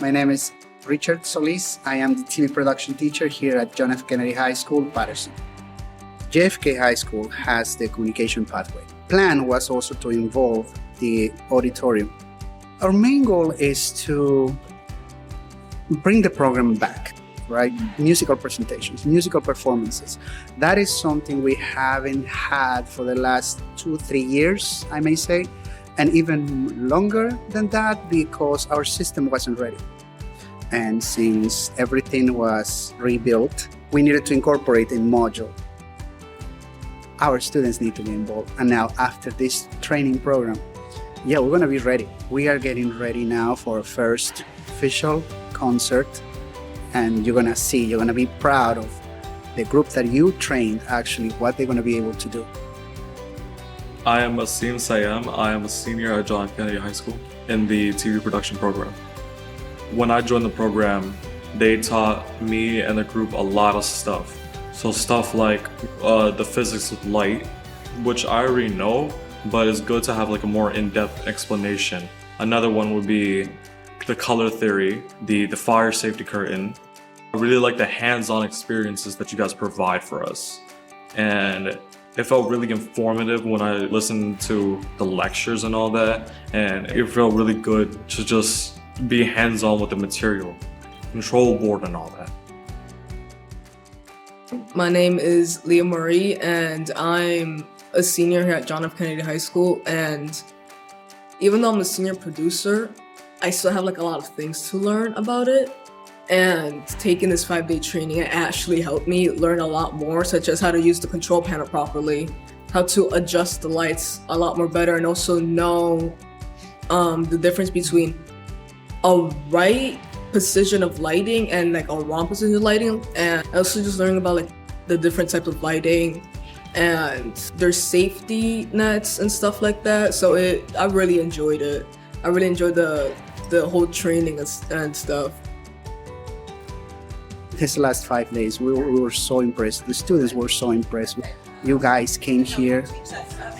My name is Richard Solis. I am the TV production teacher here at John F. Kennedy High School, Paterson. JFK High School has the communication pathway. Plan was also to involve the auditorium. Our main goal is to bring the program back, right? Musical presentations, musical performances. That is something we haven't had for the last 2-3 years, I may say, and even longer than that because our system wasn't ready. And since everything was rebuilt, we needed to incorporate a module. Our students need to be involved. And now after this training program, we're gonna be ready. We are getting ready now for our first official concert. And you're gonna be proud of the group that you trained, actually, what they're gonna be able to do. I am Asim Sayam. I am a senior at John F. Kennedy High School in the TV production program. When I joined the program, they taught me and the group a lot of stuff. So stuff like the physics of light, which I already know, but it's good to have like a more in-depth explanation. Another one would be the color theory, the fire safety curtain. I really like the hands-on experiences that you guys provide for us. And it felt really informative when I listened to the lectures and all that. And it felt really good to just be hands-on with the material, control board and all that. My name is Leah Marie and I'm a senior here at John F. Kennedy High School. And even though I'm a senior producer, I still have like a lot of things to learn about it. And taking this 5-day training, it actually helped me learn a lot more, such as how to use the control panel properly, how to adjust the lights a lot more better, and also know the difference between a right precision of lighting and like a wrong precision of lighting. And also just learning about like the different types of lighting and their safety nets and stuff like that. So I really enjoyed it. I really enjoyed the whole training and stuff. This last 5 days, we were so impressed. The students were so impressed. You guys came here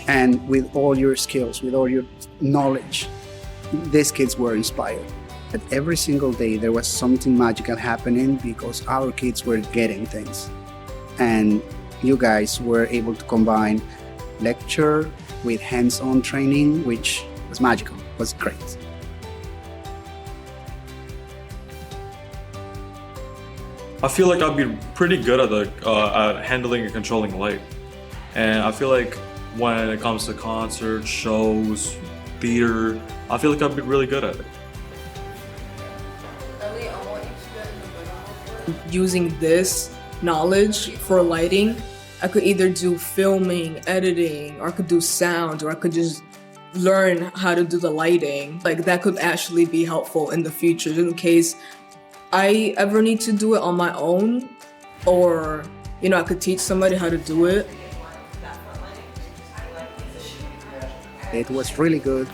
and with all your skills, with all your knowledge, these kids were inspired. But every single day there was something magical happening because our kids were getting things. And you guys were able to combine lecture with hands-on training, which was magical, was great. I feel like I'd be pretty good at handling and controlling light. And I feel like when it comes to concerts, shows, theater, I feel like I'd be really good at it. Using this knowledge for lighting, I could either do filming, editing, or I could do sound, or I could just learn how to do the lighting. Like that could actually be helpful in the future in case I ever need to do it on my own, or I could teach somebody how to do it. It was really good.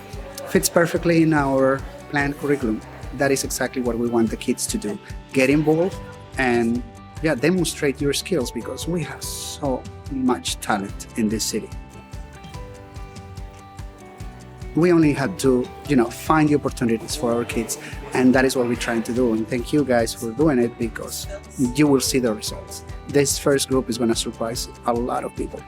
Fits perfectly in our planned curriculum. That is exactly what we want the kids to do. Get involved and demonstrate your skills because we have so much talent in this city. We only have to, find the opportunities for our kids, and that is what we're trying to do. And thank you guys for doing it because you will see the results. This first group is going to surprise a lot of people.